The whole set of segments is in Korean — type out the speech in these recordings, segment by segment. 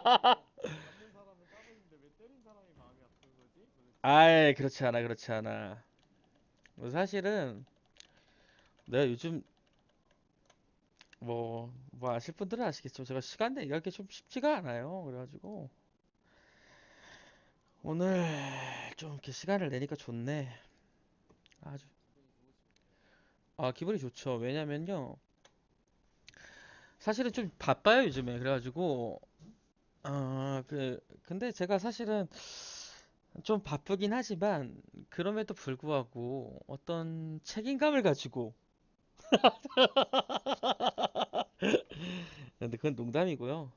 맞는 사람은 따로 있는데 왜 때린 사람이 마음이 아픈 거지? 도대체? 아이, 그렇지 않아, 그렇지 않아. 사실은 내가 요즘 뭐 아실 분들은 아시겠지만 제가 시간 내기가 좀 쉽지가 않아요. 그래가지고 오늘 좀 이렇게 시간을 내니까 좋네. 아주 기분이 좋으시군요. 기분이 좋죠. 왜냐면요, 사실은 좀 바빠요 요즘에. 그래가지고 근데 제가 사실은 좀 바쁘긴 하지만 그럼에도 불구하고 어떤 책임감을 가지고 근데 그건 농담이고요.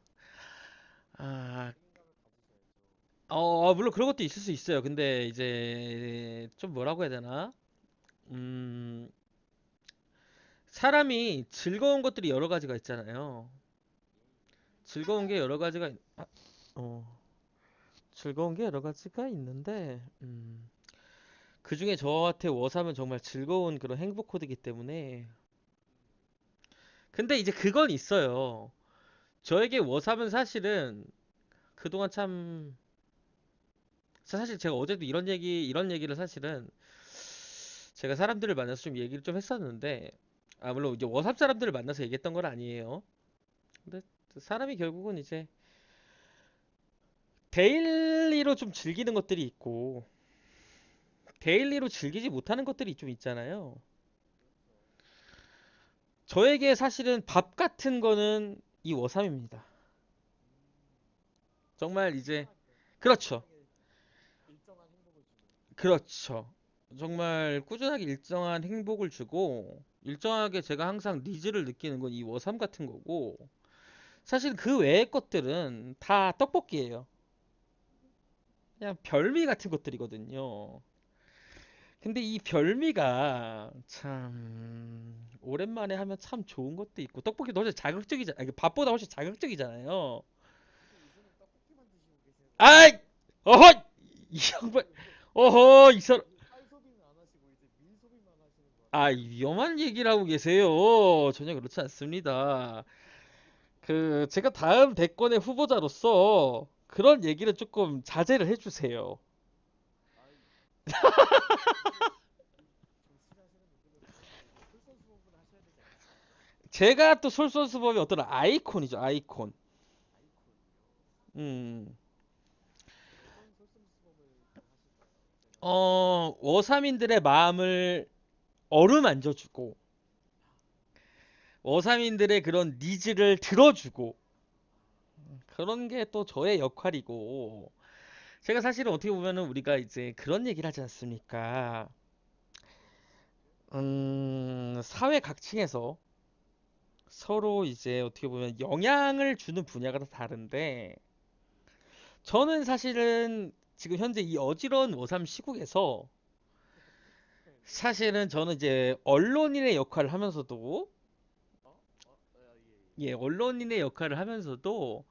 아, 책임감을 가지셔야죠. 물론 그런 것도 있을 수 있어요. 근데 이제 좀 뭐라고 해야 되나? 음, 사람이 즐거운 것들이 여러 가지가 있잖아요. 즐거운 게 여러 가지가 어, 즐거운 게 여러 가지가 있는데 그 중에 저한테 워삼은 정말 즐거운 그런 행복 코드이기 때문에 근데 이제 그건 있어요. 저에게 워삼은 사실은 그동안 참 사실 제가 어제도 이런 얘기를 사실은 제가 사람들을 만나서 좀 얘기를 좀 했었는데 물론 이제 워삼 사람들을 만나서 얘기했던 건 아니에요. 근데 사람이 결국은 이제 데일리로 좀 즐기는 것들이 있고 데일리로 즐기지 못하는 것들이 좀 있잖아요. 그렇죠. 저에게 사실은 밥 같은 거는 이 워삼입니다. 정말 이제 꾸준하게, 그렇죠. 꾸준하게 일정한 행복을 주는. 그렇죠. 정말 꾸준하게 일정한 행복을 주고 일정하게 제가 항상 니즈를 느끼는 건 이 워삼 같은 거고 사실 그 외의 것들은 다 떡볶이예요. 그냥 별미 같은 것들이거든요. 근데 이 별미가 참 오랜만에 하면 참 좋은 것도 있고 떡볶이도 훨씬 자극적이잖아. 아니, 밥보다 훨씬 자극적이잖아요. 근데 요새는 떡볶이만 드시고 계시는 것 아이! 같은데. 어허! 이 양반 어허 이 사람 쌀 소비는 안 하시고 이제 밀 소비만 하시는 것 같은데. 위험한 얘기를 하고 계세요. 전혀 그렇지 않습니다. 제가 다음 대권의 후보자로서 그런 얘기를 조금 자제를 해주세요. 아이, 그렇게 정치하시는 분들은 그렇게 이제 솔선수범을 하셔야 되지 않습니까? 제가 또 솔선수범의 어떤 아이콘이죠, 아이콘. 아이콘이요. 음, 어떤 솔선수범을 좀 하실까요? 제가 좀 워사민들의 마음을 어루만져주고, 워사민들의 그런 니즈를 들어주고, 그런 게 또 저의 역할이고, 제가 사실은 어떻게 보면은 우리가 이제 그런 얘기를 하지 않습니까? 어떤 얘기죠? 사회 각층에서 서로 이제 어떻게 보면 영향을 주는 분야가 다 다른데, 저는 사실은 지금 현재 이 어지러운 워삼 시국에서 네. 사실은 저는 이제 언론인의 역할을 하면서도 예, 예. 예, 언론인의 역할을 하면서도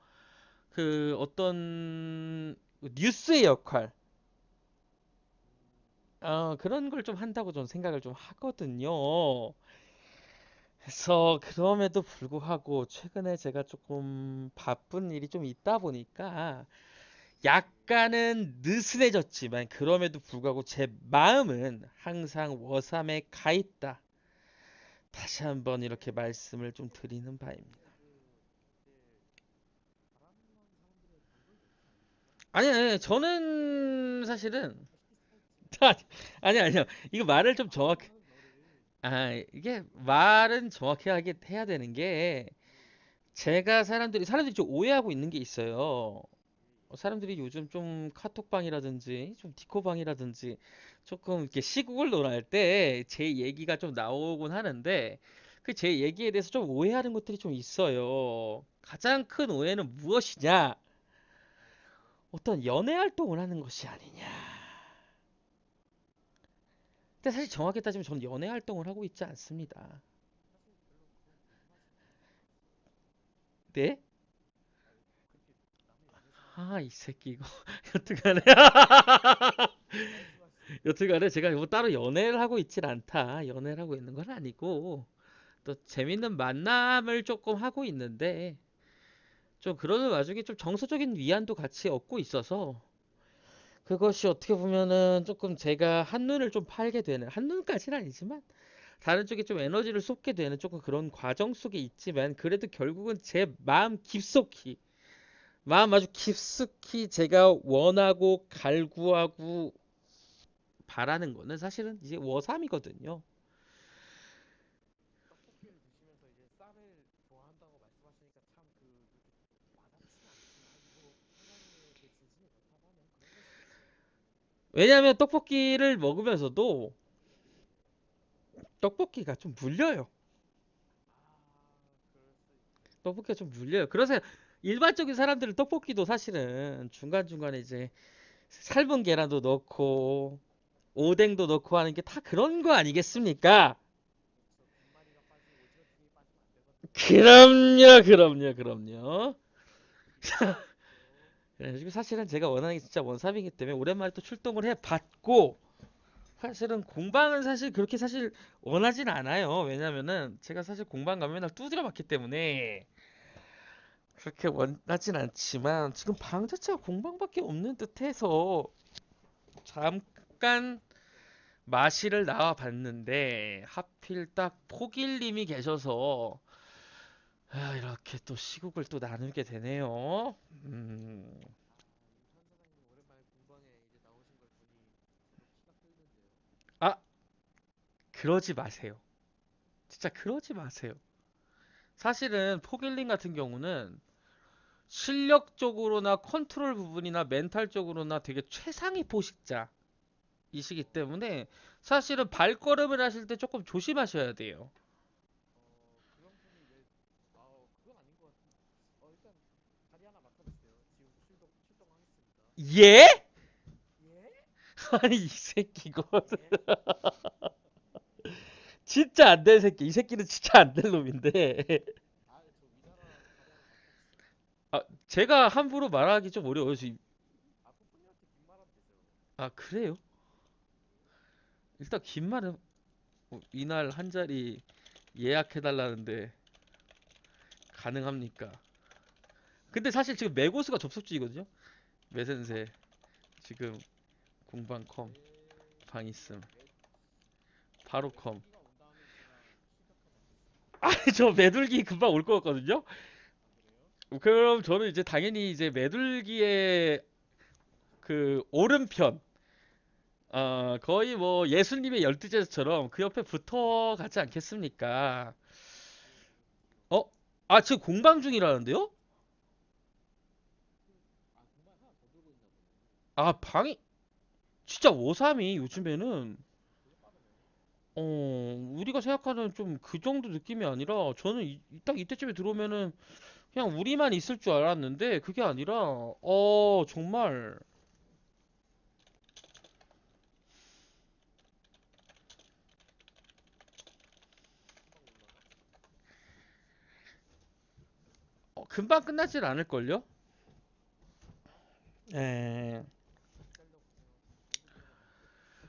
그 어떤 뉴스의 역할 그런 걸 좀 한다고 저는 생각을 좀 하거든요. 그래서 그럼에도 불구하고 최근에 제가 조금 바쁜 일이 좀 있다 보니까 약간은 느슨해졌지만 그럼에도 불구하고 제 마음은 항상 워삼에 가 있다. 다시 한번 이렇게 말씀을 좀 드리는 바입니다. 근데 그렇게 바람만 사람들은 그런 걸 넣지 않습니까? 아니, 저는 사실은 다시 살지. 아니요. 이거 말을 좀 정확히 바람만 너를. 이게 말은 정확히 하게 해야 되는 게 예, 예. 제가 사람들이 좀 오해하고 있는 게 있어요. 예, 예. 사람들이 요즘 좀 카톡방이라든지 좀 디코방이라든지 조금 이렇게 시국을 논할 때 제 얘기가 좀 나오곤 하는데 그 제 얘기에 대해서 좀 오해하는 것들이 좀 있어요. 가장 큰 오해는 무엇이냐? 무엇이죠? 어떤 연애 활동을 하는 것이 아니냐. 근데 사실 정확히 따지면 저는 연애 활동을 하고 있지 않습니다. 사실 별로 그건 궁금하지는 않은 것 같아요. 네? 아니, 그렇게 남의 연애 생활을 이 새끼 이거 여튼간에 말씀하시죠. 여튼간에 제가 뭐 따로 연애를 하고 있질 않다. 연애를 하고 있는 건 아니고 또 재밌는 만남을 조금 하고 있는데 좀 그러는 와중에 좀 정서적인 위안도 같이 얻고 있어서 그것이 어떻게 보면은 조금 제가 한눈을 좀 팔게 되는 한눈까지는 아니지만 다른 쪽에 좀 에너지를 쏟게 되는 조금 그런 과정 속에 있지만 그래도 결국은 제 마음 아주 깊숙이 제가 원하고 갈구하고 바라는 거는 사실은 이제 워삼이거든요. 떡볶이를 드시면서 이제 쌀을 좋아한다고 말씀하시니까 참 그렇게 와닿진 않지만 뭐 사장님의 그 진심이 그렇다고 하면 그런 걸 수도 있죠. 왜냐하면 떡볶이를 먹으면서도 떡볶이가 좀 물려요. 그럴 수 있겠네요. 떡볶이가 좀 물려요. 그래서 일반적인 사람들은 떡볶이도 사실은 중간중간에 이제 삶은 계란도 넣고 오뎅도 넣고 하는 게 다 그런 거 아니겠습니까? 그렇죠. 김말이가 빠지고 오징어 튀김이 빠지면 안 되거든요. 그럼요. 그렇죠. 그래가지고 사실은 제가 원하는 게 진짜 원삼이기 때문에 오랜만에 또 출동을 해봤고 사실은 공방은 사실 그렇게 사실 원하진 않아요. 왜냐면은 제가 사실 공방 가면 맨날 두드려 맞기 때문에 그렇게 원하진 않지만 지금 방 자체가 공방밖에 없는 듯해서 잠깐 마실을 나와 봤는데 하필 딱 포길님이 계셔서 이렇게 또 시국을 또 나누게 되네요. 임찬 사장님 오랜만에 공방에 이제 나오신 걸 보니 저도 피가 끓는데요. 아, 그러지 마세요. 진짜 그러지 마세요. 사실은 포길님 같은 경우는 실력적으로나 컨트롤 부분이나 멘탈적으로나 되게 최상위 포식자이시기 때문에 사실은 발걸음을 하실 때 조금 조심하셔야 돼요. 그런 분이 왜, 그건 아닌 것 같은데. 일단 자리 하나 맡아주세요. 지금 출동하겠습니다. 예? 예? 아니 이 새끼 이거 예? 진짜 안 될 새끼. 이 새끼는 진짜 안 될 놈인데. 저 위자랑 자리 하나 맡아주세요. 제가 함부로 말하기 좀 어려워요. 뽀뽀님한테 긴 말하면 되죠. 아, 그래요? 일단 긴 말은 이날 한 자리 예약해달라는데 가능합니까? 근데 사실 지금 메고스가 접속중이거든요. 매센세 지금 공방컴 방 있음. 바로 컴. 매들기가 온다면 제가 출격해 받겠습니다. 아니 저 매둘기 금방 올 것 같거든요. 그래요? 그럼 저는 이제 당연히 이제 매둘기의 그 오른편 거의 뭐 예수님의 열두제처럼 그 옆에 붙어 가지 않겠습니까? 그렇죠. 어? 아, 지금 공방 중이라는데요? 공간 하나 더 들고 있나 보네요. 아, 방이 진짜 오삼이 요즘에는 되게 빠르네. 우리가 생각하는 좀 그 정도 느낌이 아니라 저는 딱 이때쯤에 들어오면은 그냥 우리만 있을 줄 알았는데 그게 아니라 정말 금방 올라나? 금방 끝나질 않을걸요? 그런가? 에, 기다려보세요. 5분이라도 남았거든요.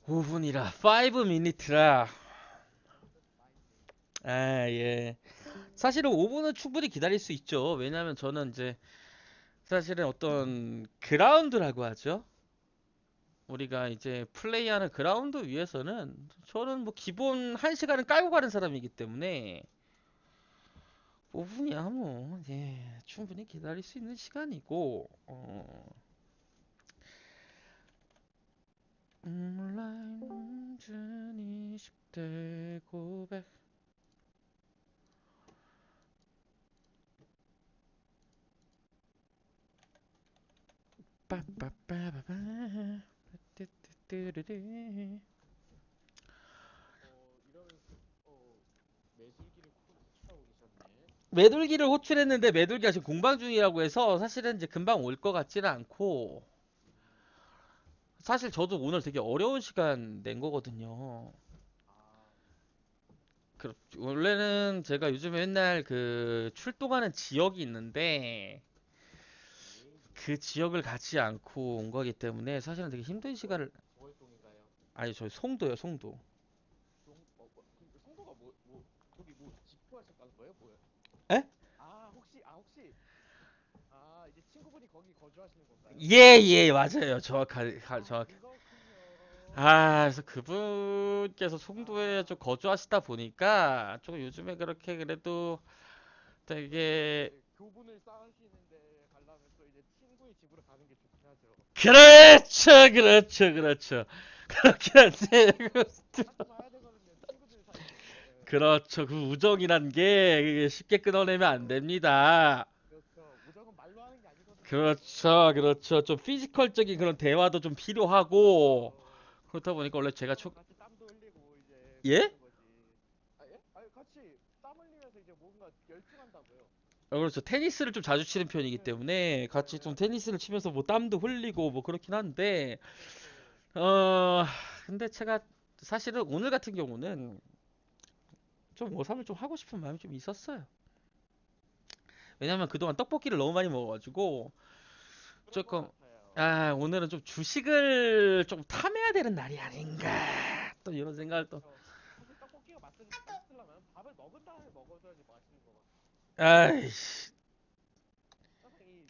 5분이라 5 미니트라. Just 5 minutes. 아, 예. 사실은 5분은 충분히 기다릴 수 있죠. 왜냐면 저는 이제 사실은 어떤 그라운드라고 하죠. 우리가 이제 플레이하는 그라운드 위에서는 저는 뭐 기본 1시간은 깔고 가는 사람이기 때문에 5분이야 뭐 충분히 기다릴 수 있는 시간이고 온라인 운전 20대 고백 빠빠빠바바 뚜뚜뚜루루. 이러면서, 매들기를 호출하고 계셨네. 매돌기를 호출했는데 매돌기가 지금 공방 중이라고 해서 사실은 이제 금방 올 것 같지는 않고 음, 사실 저도 오늘 되게 어려운 시간 낸 거거든요. 아, 원래는 제가 요즘에 맨날 그 출동하는 지역이 있는데 예. 그 지역을 가지 않고 온 거기 때문에 사실은 되게 힘든 시간을 월동인가요? 아니 저희 송도요 송도. 성도가 거기 뭐, 집회하셨다는 거예요? 뭐예요? 에? 혹시, 친구분이 거기 거주하시는 건가요? 예, 예, 맞아요. 정확하게. 그렇군요. 그래서 그분께서 송도에 좀 아, 거주하시다 보니까 좀 요즘에 그렇게 그래도 그렇죠. 되게 이제 교분을 쌓으시는데 가려면 또 이제 친구의 집으로 가는 게 좋긴 하죠. 그렇죠, 그렇죠, 그렇죠. 그렇긴 한데 하지 마야 되거든요. 친구들 사이에. 그렇죠. 그 우정이란 게 그게 쉽게 끊어내면 안 그렇죠. 됩니다. 그렇죠. 우정은 말로 하는 게 아니거든요. 그렇죠, 그렇죠. 좀 피지컬적인 그런 대화도 좀 필요하고 그렇죠. 그렇다 보니까 원래 제가 그러면 같이 땀도 흘리고 이제 예? 그러는 거지. 아 예? 아니 같이 땀 흘리면서 이제 뭔가 열중한다고요. 그렇죠. 테니스를 좀 자주 치는 편이기 네. 때문에 같이 좀 테니스를 치면서 뭐 땀도 흘리고 뭐 그렇긴 한데 그렇죠. 어 근데 제가 사실은 오늘 같은 경우는 좀 오삼을 좀 하고 싶은 마음이 좀 있었어요. 왜냐면 그동안 떡볶이를 너무 많이 먹어가지고 그런 것 조금 같아요. 오늘은 좀 주식을 좀 탐해야 되는 날이 아닌가 또 이런 생각을 또 그렇죠. 사실 떡볶이가 맛있으려면 밥을 먹은 다음에 먹어줘야지 맛있는 거 같아요. 아이씨 항상 이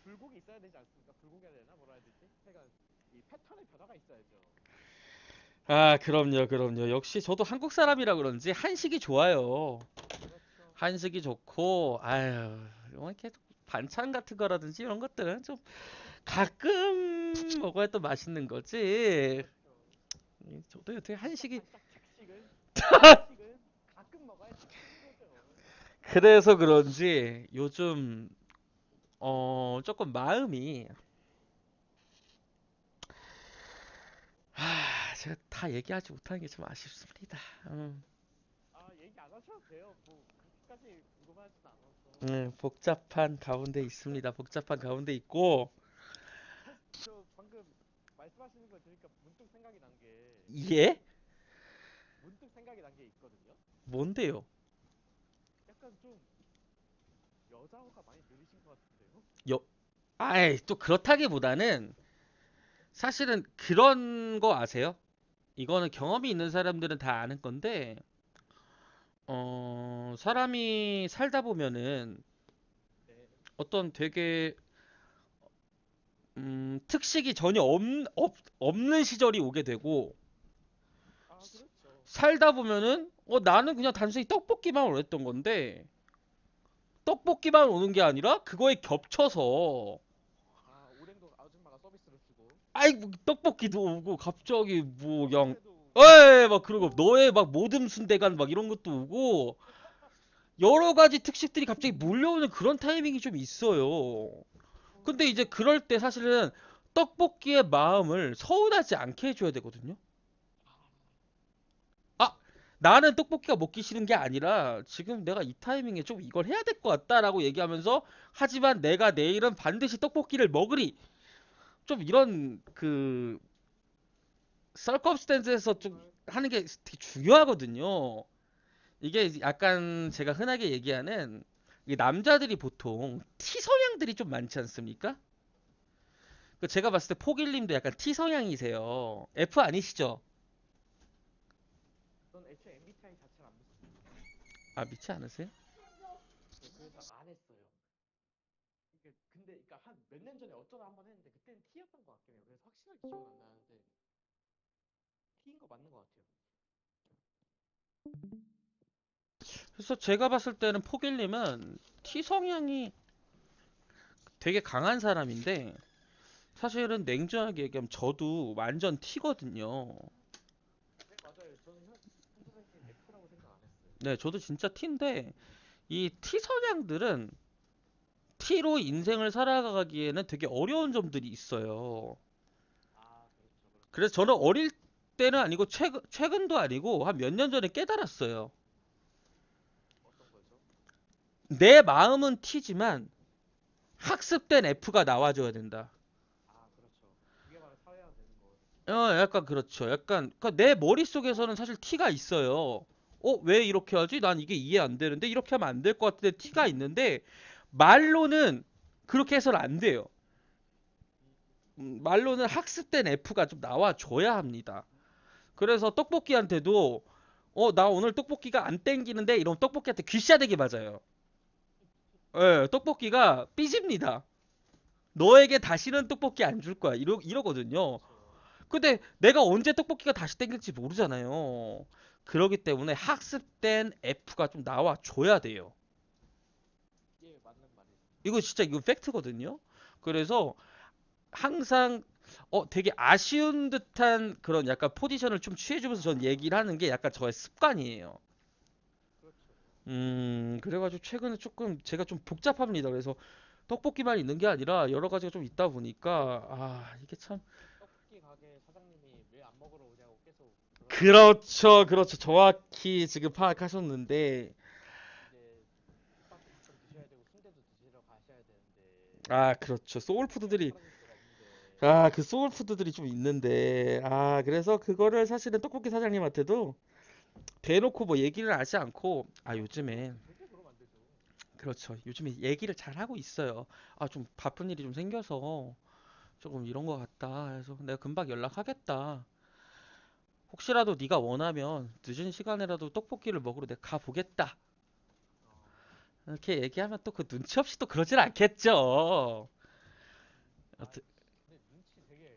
불고기 있어야 되지 않습니까? 불고기 해야 되나? 뭐라 해야 되지? 하여간 이 패턴의 변화가 있어야죠. 그럼요 그럼요 역시 저도 한국 사람이라 그런지 한식이 좋아요. 그렇죠. 한식이 좋고 아유 뭐 이렇게 반찬 같은 거라든지 이런 것들은 좀 가끔 먹어야 또 맛있는 거지. 그렇죠. 저도 어떻게 한식이 반짝반짝 특식은 가끔 먹어야 특식인 거죠. 그래서 그런지 요즘 조금 마음이 제가 다 얘기하지 못하는 게 좀 아쉽습니다. 음, 아, 얘기 안 하셔도 돼요. 뭐 그렇게까지 궁금하진 않아서. 복잡한 가운데 있습니다. 복잡한 가운데 있고 저 방금 말씀하시는 걸 들으니까 예? 문득 생각이 난 게 있거든요. 뭔데요? 약간 좀 여자가 많이 느리신 것 같은데요? 여, 또 그렇다기보다는 사실은 그런 거 아세요? 이거는 경험이 있는 사람들은 다 아는 건데 사람이 살다 보면은 네. 어떤 되게 특식이 전혀 없는 시절이 오게 되고 아, 그렇죠. 살다 보면은 나는 그냥 단순히 떡볶이만 원했던 건데 떡볶이만 오는 게 아니라 그거에 겹쳐서 아, 오뎅도 아줌마가 서비스로 주고 아이고 떡볶이도 오고 갑자기 뭐 그냥 순대도 오고 에이 막 그러고 너의 막 모듬 순대간 막 이런 것도 오고 여러 가지 특식들이 갑자기 몰려오는 그런 타이밍이 좀 있어요. 근데 이제 그럴 때 사실은 떡볶이의 마음을 서운하지 않게 해줘야 되거든요. 아, 아, 나는 떡볶이가 먹기 싫은 게 아니라 지금 내가 이 타이밍에 좀 이걸 해야 될 것 같다라고 얘기하면서 하지만 내가 내일은 반드시 떡볶이를 먹으리. 좀 이런 그 썰컵스탠스에서 좀 정말 하는 게 되게 중요하거든요. 이게 약간 제가 흔하게 얘기하는 이게 남자들이 보통 T 성향들이 좀 많지 않습니까? 그 제가 봤을 때 포길님도 약간 T 성향이세요. F 아니시죠? 전 애초에 MBTI 자체를 안 믿습니다. 믿지 않으세요? 네, 그래서 안 했어요. 근데 그러니까 한 몇 년 전에 어쩌다 한번 했는데 그때는 T였던 것 같긴 해요. 그래서 확실하게 기억은 안 나는데 T인 거 맞는 것 같아요. 그래서 제가 봤을 때는 포길님은 T 성향이 되게 강한 사람인데 사실은 냉정하게 얘기하면 저도 완전 T거든요. 네, 맞아요. 저는 현 선생님 F라고 생각 안 했어요. 네, 저도 진짜 T인데 이 T 성향들은 T로 인생을 살아가기에는 되게 어려운 점들이 있어요. 아, 그렇죠, 그래서 그렇죠. 저는 어릴 때는 아니고 최근도 아니고 한 몇 년 전에 깨달았어요. 어떤 거죠? 내 마음은 T지만 학습된 F가 나와줘야 된다. 아, 그렇죠. 그게 바로 사회화 되는 거거든요. 약간 그렇죠. 약간 그러니까 내 머릿속에서는 사실 T가 있어요. 왜 이렇게 하지? 난 이게 이해 안 되는데 이렇게 하면 안 될 것 같은데 T가 있는데 말로는 그렇게 해서는 안 돼요. 말로는 학습된 F가 좀 나와줘야 합니다. 그래서 떡볶이한테도 나 오늘 떡볶이가 안 땡기는데 이러면 떡볶이한테 귀싸대기 맞아요. 예, 떡볶이가 삐집니다. 너에게 다시는 떡볶이 안 줄 거야. 이러거든요. 그렇죠. 근데 내가 언제 떡볶이가 다시 땡길지 모르잖아요. 그러기 때문에 학습된 F가 좀 나와 줘야 돼요. 이게 맞는 말이죠. 이거 진짜 이거 팩트거든요. 그래서 항상 되게 아쉬운 듯한 그런 약간 포지션을 좀 취해주면서 전 얘기를 하는 게 약간 저의 습관이에요. 그렇죠. 그래가지고 최근에 조금 제가 좀 복잡합니다. 그래서 떡볶이만 있는 게 아니라 여러 가지가 좀 있다 보니까 이게 참 떡볶이 가게 사장님이 왜 안 먹으러 오냐고 계속 그러시는 것 같아요. 그렇죠, 그렇죠. 정확히 지금 파악하셨는데 이제 국밥도 가끔 드셔야 되고 순대도 드시러 가셔야 되는데 그렇죠. 떡볶이만 소울푸드들이 사라질 수가 없는데. 그 소울푸드들이 좀 있는데 그래서 그거를 사실은 떡볶이 사장님한테도 대놓고 뭐 얘기를 하지 않고 요즘에 절대 그러면 안 되죠. 그렇죠. 요즘에 얘기를 잘 하고 있어요. 좀 바쁜 일이 좀 생겨서 조금 이런 거 같다. 그래서 내가 금방 연락하겠다. 혹시라도 네가 원하면 늦은 시간에라도 떡볶이를 먹으러 내가 가보겠다. 어, 이렇게 얘기하면 또 그 눈치 없이 또 그러질 않겠죠. 아, 여튼- 근데 눈치 되게,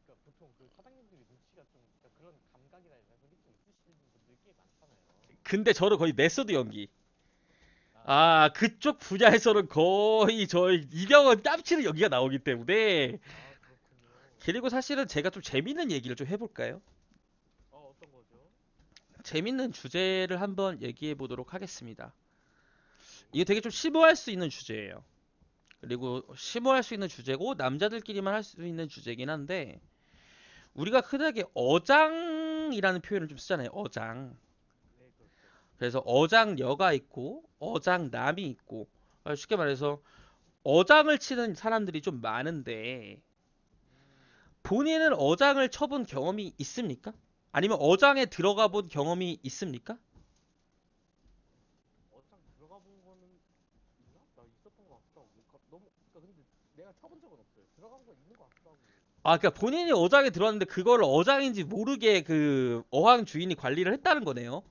그러니까 보통 그 사장님들이 눈치가 좀, 그러니까 그런 감각이나 이런 그게 좀 있으신 분들이 꽤 많잖아요. 근데 저는 거의 메소드 연기. 아, 그쪽 분야에서는 거의 저희 이병헌 땀치는 연기가 나오기 때문에 그렇군요. 그리고 사실은 제가 좀 재밌는 얘기를 좀 해볼까요? 어떤 거죠? 재밌는 주제를 한번 얘기해 보도록 하겠습니다. 오케이. 이게 되게 좀 심오할 수 있는 주제예요. 그리고 심오할 수 있는 주제고 남자들끼리만 할 수 있는 주제긴 한데 우리가 흔하게 어장이라는 표현을 좀 쓰잖아요. 어장. 네, 그렇죠. 그래서 어장여가 있고 어장남이 있고 쉽게 말해서 어장을 치는 사람들이 좀 많은데 음, 본인은 어장을 쳐본 경험이 있습니까? 아니면 어장에 들어가 본 경험이 있습니까? 어장 들어가 본 거는 있나? 나 있었던 것 같기도 하고. 너무, 그러니까 근데 내가 쳐본 적은 없어요. 들어간 거 있는 것 같기도 하고. 그러니까 본인이 어장에 들어왔는데 그걸 어장인지 모르게 그 어항 주인이 관리를 했다는 거네요.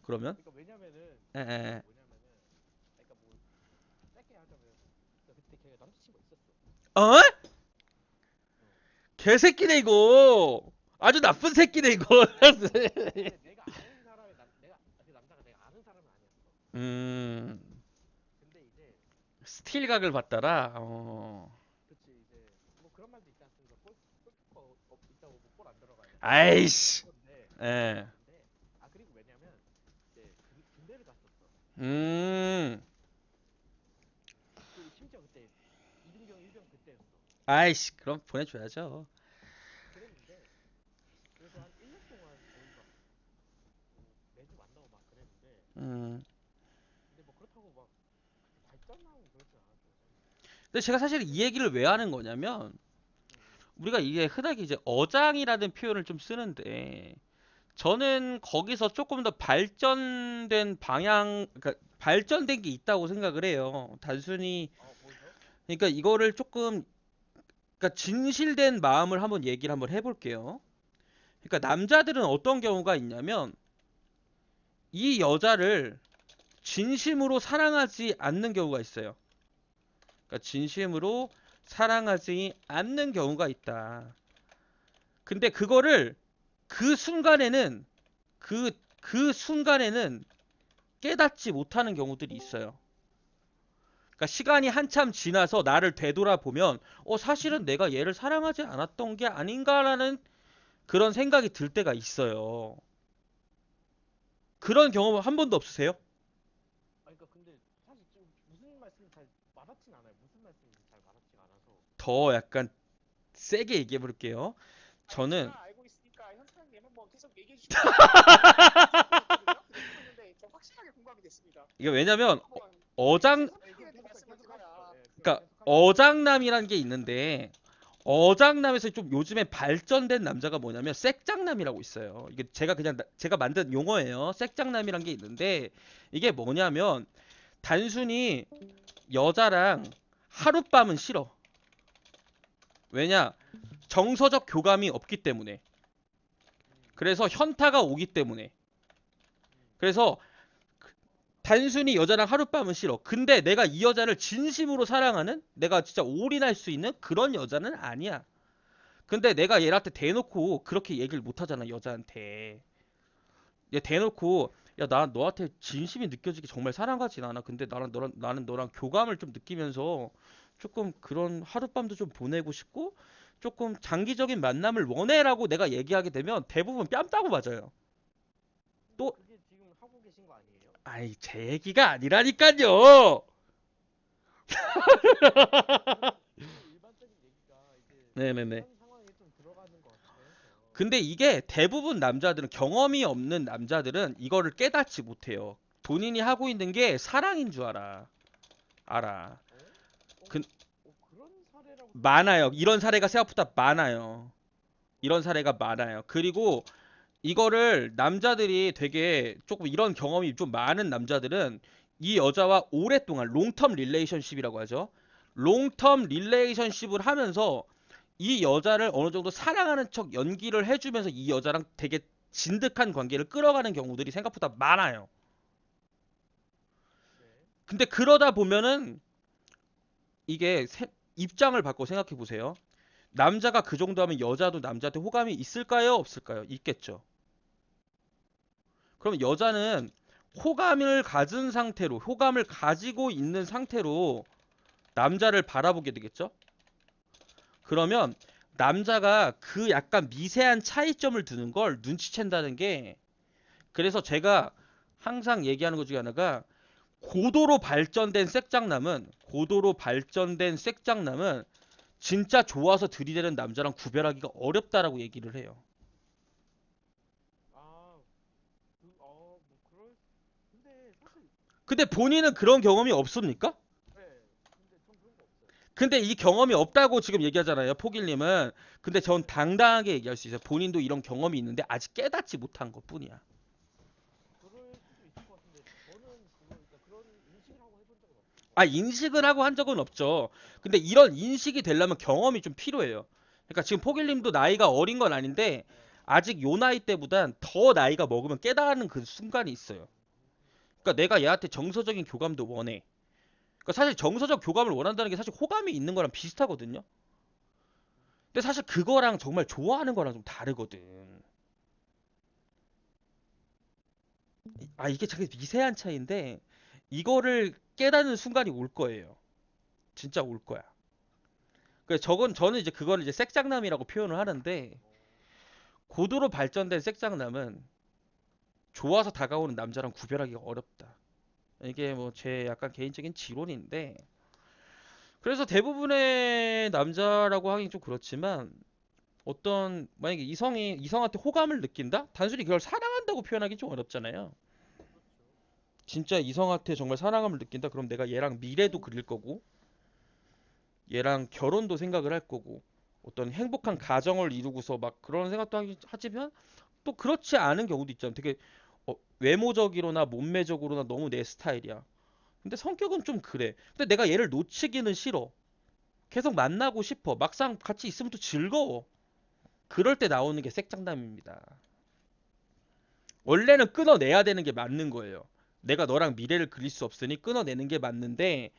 그러면? 그러니까 왜냐면은, 에, 그게 에. 뭐냐면은, 그러니까 뭐, 짧게 하자면, 그러니까 그때 걔가 남자친구가 있었어. 어? 어. 개새끼네 이거. 아주 나쁜 새끼네 이거. 근데 내가 아는 사람이 내가 그 남자가 내가 아는 사람은 아니었어. 음, 근데 이제 스틸각을 봤더라. 그치 이제 뭐 그런 말도 있지 않습니까? 골키퍼 있다고 뭐 골 안 들어가냐. 아이씨. 그건데 에. 근데 그리고 왜냐면 이제 군대를 갔었어. 음, 그리고 심지어 그때 이등병 일병 그때였어. 아이씨. 그럼 보내줘야죠. 그랬는데 그래서 한 1년 동안 거의 막 뭐 매주 만나고 막 그랬는데 음. 근데 뭐 그렇다고 막 그렇게 발전하고 그러진 않았죠 여자는. 근데 제가 사실 이 그래서 얘기를 왜 하는 거냐면 음, 음. 우리가 이게 흔하게 이제 어장이라는 표현을 좀 쓰는데 저는 거기서 조금 더 발전된 방향, 그러니까 발전된 게 있다고 생각을 해요. 단순히 뭐죠? 그러니까 이거를 조금 그러니까 진실된 마음을 한번 얘기를 한번 해볼게요. 그러니까 남자들은 어떤 경우가 있냐면 이 여자를 진심으로 사랑하지 않는 경우가 있어요. 그러니까 진심으로 사랑하지 않는 경우가 있다. 근데 그거를 그 순간에는 그 순간에는 깨닫지 못하는 경우들이 있어요. 그러니까 시간이 한참 지나서 나를 되돌아보면 사실은 내가 얘를 사랑하지 않았던 게 아닌가라는 그런 생각이 들 때가 있어요. 그런 경험 한 번도 없으세요? 그러니까 근데 사실 좀 무슨 말씀이 잘 와닿진 않아요. 무슨 말씀인지 잘 와닿지가 않아서. 더 약간 세게 얘기해 볼게요. 아니 저는 제가 알고 있으니까 현수님은 뭐 계속 얘기해 주시면 제가 듣고 있거든요. 듣고 있는데 좀 확실하게 공감이 됐습니다. 이게 왜냐면 한번 어장 현수님한테 계속 말씀을 계속 하시죠. 드려야 예, 그러니까 계속 하시죠. 어장남이라는 게 있는데 어장남에서 좀 요즘에 발전된 남자가 뭐냐면 색장남이라고 있어요. 이게 제가 그냥 제가 만든 용어예요. 색장남이란 게 있는데 이게 뭐냐면 단순히 여자랑 하룻밤은 싫어. 왜냐? 정서적 교감이 없기 때문에. 음, 그래서 현타가 오기 때문에. 음, 그래서 단순히 여자랑 하룻밤은 싫어. 근데 내가 이 여자를 진심으로 사랑하는, 내가 진짜 올인할 수 있는 그런 여자는 아니야. 근데 내가 얘한테 대놓고 그렇게 얘기를 못 하잖아, 여자한테. 얘 대놓고, 야, 나 너한테 진심이 느껴지게 정말 사랑하진 않아. 근데 나는 너랑 교감을 좀 느끼면서 조금 그런 하룻밤도 좀 보내고 싶고, 조금 장기적인 만남을 원해라고 내가 얘기하게 되면 대부분 뺨 따고 맞아요. 근데 또, 그게 지금 하고 계신 거 아니에요? 아이, 제 얘기가 아니라니까요. 너무 일반적인 얘기가 이제 네네네. 그런 상황에 좀 들어가는 것 같아서 해서. 근데 이게 대부분 남자들은, 경험이 없는 남자들은 이거를 깨닫지 못해요. 본인이 하고 있는 게 사랑인 줄 알아. 알아. 어? 어? 그, 그런 사례라고 많아요. 생각하는데. 이런 사례가 생각보다 많아요. 이런 사례가 많아요. 그리고 이거를 남자들이 되게 조금 이런 경험이 좀 많은 남자들은 이 여자와 오랫동안 롱텀 릴레이션십이라고 하죠. 롱텀 릴레이션십을 하면서 이 여자를 어느 정도 사랑하는 척 연기를 해주면서 이 여자랑 되게 진득한 관계를 끌어가는 경우들이 생각보다 많아요. 네. 근데 그러다 보면은 이게 입장을 바꿔 생각해 보세요. 남자가 그 정도 하면 여자도 남자한테 호감이 있을까요? 없을까요? 있겠죠. 그럼 여자는 호감을 가진 상태로, 호감을 가지고 있는 상태로 남자를 바라보게 되겠죠? 그러면 남자가 그 약간 미세한 차이점을 두는 걸 눈치챈다는 게, 그래서 제가 항상 얘기하는 것 중에 하나가, 고도로 발전된 색장남은 진짜 좋아서 들이대는 남자랑 구별하기가 어렵다라고 얘기를 해요. 아, 뭐 근데 사실 근데 본인은 그런 경험이 없습니까? 네. 근데 전 그런 거 없어요. 근데 이 경험이 없다고 지금 얘기하잖아요, 포길님은. 근데 전 당당하게 얘기할 수 있어요. 본인도 이런 경험이 있는데 아직 깨닫지 못한 것뿐이야. 그럴 수도 있을 것 같은데 저는 그러니까 그런 인식을 하고 해본 적은 없어서. 아, 인식을 하고 한 적은 없죠. 네. 근데 이런 인식이 되려면 경험이 좀 필요해요. 그러니까 지금 포길님도 나이가 어린 건 아닌데 네. 아직 요 나이 때보단 더 나이가 먹으면 깨달는 그 순간이 있어요. 그러니까 내가 얘한테 정서적인 교감도 원해. 그러니까 사실 정서적 교감을 원한다는 게 사실 호감이 있는 거랑 비슷하거든요. 근데 사실 그거랑 정말 좋아하는 거랑 좀 다르거든. 아, 이게 되게 미세한 차이인데 이거를 깨닫는 순간이 올 거예요. 진짜 올 거야. 그래서 저는 이제 그거를 이제 색장남이라고 표현을 하는데, 어, 고도로 발전된 색장남은 좋아서 다가오는 남자랑 구별하기가 어렵다. 이게 뭐 제 약간 개인적인 지론인데, 그래서 대부분의 남자라고 하긴 좀 그렇지만, 어떤 만약에 이성한테 호감을 느낀다? 단순히 그걸 사랑한다고 표현하기 좀 어렵잖아요. 그렇죠. 진짜 이성한테 정말 사랑함을 느낀다? 그럼 내가 얘랑 미래도 그릴 거고, 얘랑 결혼도 생각을 할 거고, 어떤 행복한 가정을 이루고서 막 그런 생각도 하지만, 또 그렇지 않은 경우도 있잖아. 되게 외모적으로나 몸매적으로나 너무 내 스타일이야. 근데 성격은 좀 그래. 근데 내가 얘를 놓치기는 싫어. 계속 만나고 싶어. 막상 같이 있으면 또 즐거워. 그럴 때 나오는 게 색장남입니다. 원래는 끊어내야 되는 게 맞는 거예요. 내가 너랑 미래를 그릴 수 없으니 끊어내는 게 맞는데,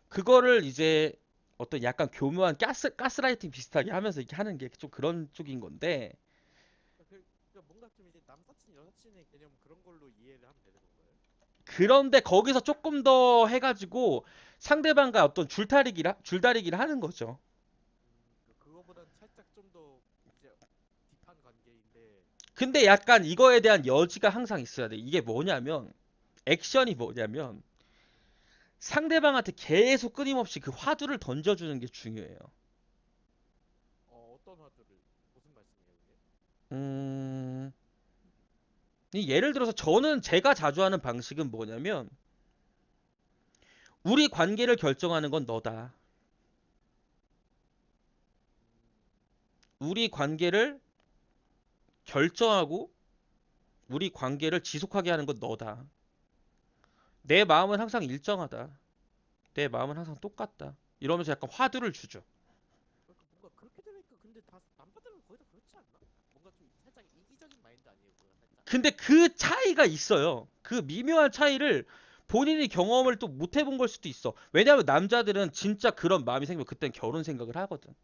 그거를 이제 어떤 약간 교묘한 가스라이팅 비슷하게 하면서 이렇게 하는 게 좀 그런 쪽인 건데, 그러니까 뭔가 좀 이제 남사친 여사친의 개념 그런 걸로 이해를 하면 되는 건가요? 그런데 거기서 조금 더 해가지고 상대방과 어떤 줄다리기를 하는 거죠. 그거보단 살짝 좀 더 이제 딥한 관계인데. 근데 약간 이거에 대한 여지가 항상 있어야 돼. 이게 뭐냐면, 액션이 뭐냐면, 상대방한테 계속 끊임없이 그 화두를 던져주는 게 중요해요. 어떤 화두를 무슨 말씀이에요, 그게? 음, 예를 들어서 제가 자주 하는 방식은 뭐냐면, 우리 관계를 결정하는 건 너다. 우리 관계를 결정하고 우리 관계를 지속하게 하는 건 너다. 내 마음은 항상 일정하다. 내 마음은 항상 똑같다. 이러면서 약간 화두를 주죠. 그러니까 뭔가 그렇게 되니까 근데 다 남자들은 거의 다 그렇지 않나? 뭔가 좀 살짝 이기적인 마인드 아니에요, 그거 살짝? 근데 그 차이가 있어요. 그 미묘한 차이를 본인이 경험을 또 못 해본 걸 수도 있어. 왜냐면 남자들은 진짜 그런 마음이 생기면 그땐 결혼 생각을 하거든.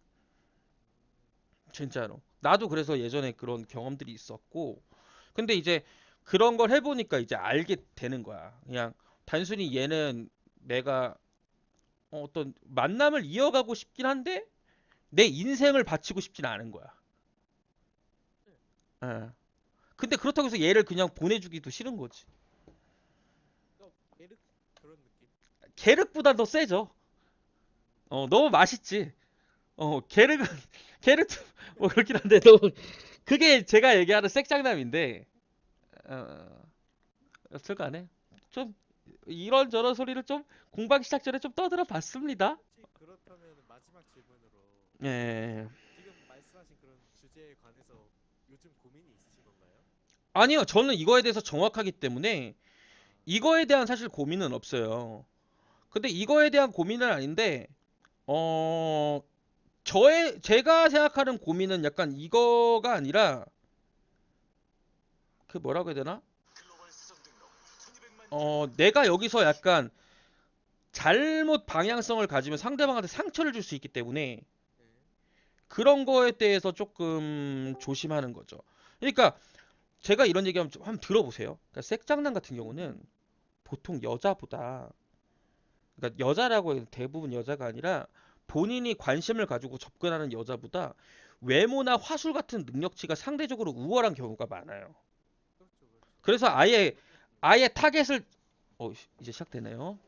진짜로. 나도 그래서 예전에 그런 경험들이 있었고. 근데 이제 그런 걸 해보니까 이제 알게 되는 거야. 그냥 단순히 얘는 내가 어떤 만남을 이어가고 싶긴 한데 내 인생을 바치고 싶진 않은 거야. 예. 근데 그렇다고 해서 얘를 그냥 보내주기도 싫은 거지. 게르 그런 느낌. 게륵보다 더 세죠. 너무 맛있지. 게륵은 게륵도 뭐 그렇긴 한데 너무 그게 제가 얘기하는 색장남인데 여튼간에 좀 이런저런 소리를 좀 공방 시작 전에 좀 떠들어 봤습니다. 혹시 그렇다면 마지막 질문으로 예. 지금 말씀하신 그런 주제에 관해서 요즘 고민이 있으신 건가요? 아니요, 저는 이거에 대해서 정확하기 때문에 아, 이거에 대한 사실 고민은 없어요. 근데 이거에 대한 고민은 아닌데 어 제가 생각하는 고민은 약간 이거가 아니라 그 뭐라고 해야 되나? 내가 여기서 약간 잘못 방향성을 가지면 상대방한테 상처를 줄 수 있기 때문에 네. 그런 거에 대해서 조금 조심하는 거죠. 그러니까 제가 이런 얘기하면 좀 한번 들어보세요. 그러니까 색장난 같은 경우는 보통 여자보다 그러니까 여자라고 해도 대부분 여자가 아니라 본인이 관심을 가지고 접근하는 여자보다 외모나 화술 같은 능력치가 상대적으로 우월한 경우가 많아요. 그렇죠, 그렇죠. 그래서 아예 타겟을 이제 시작되네요.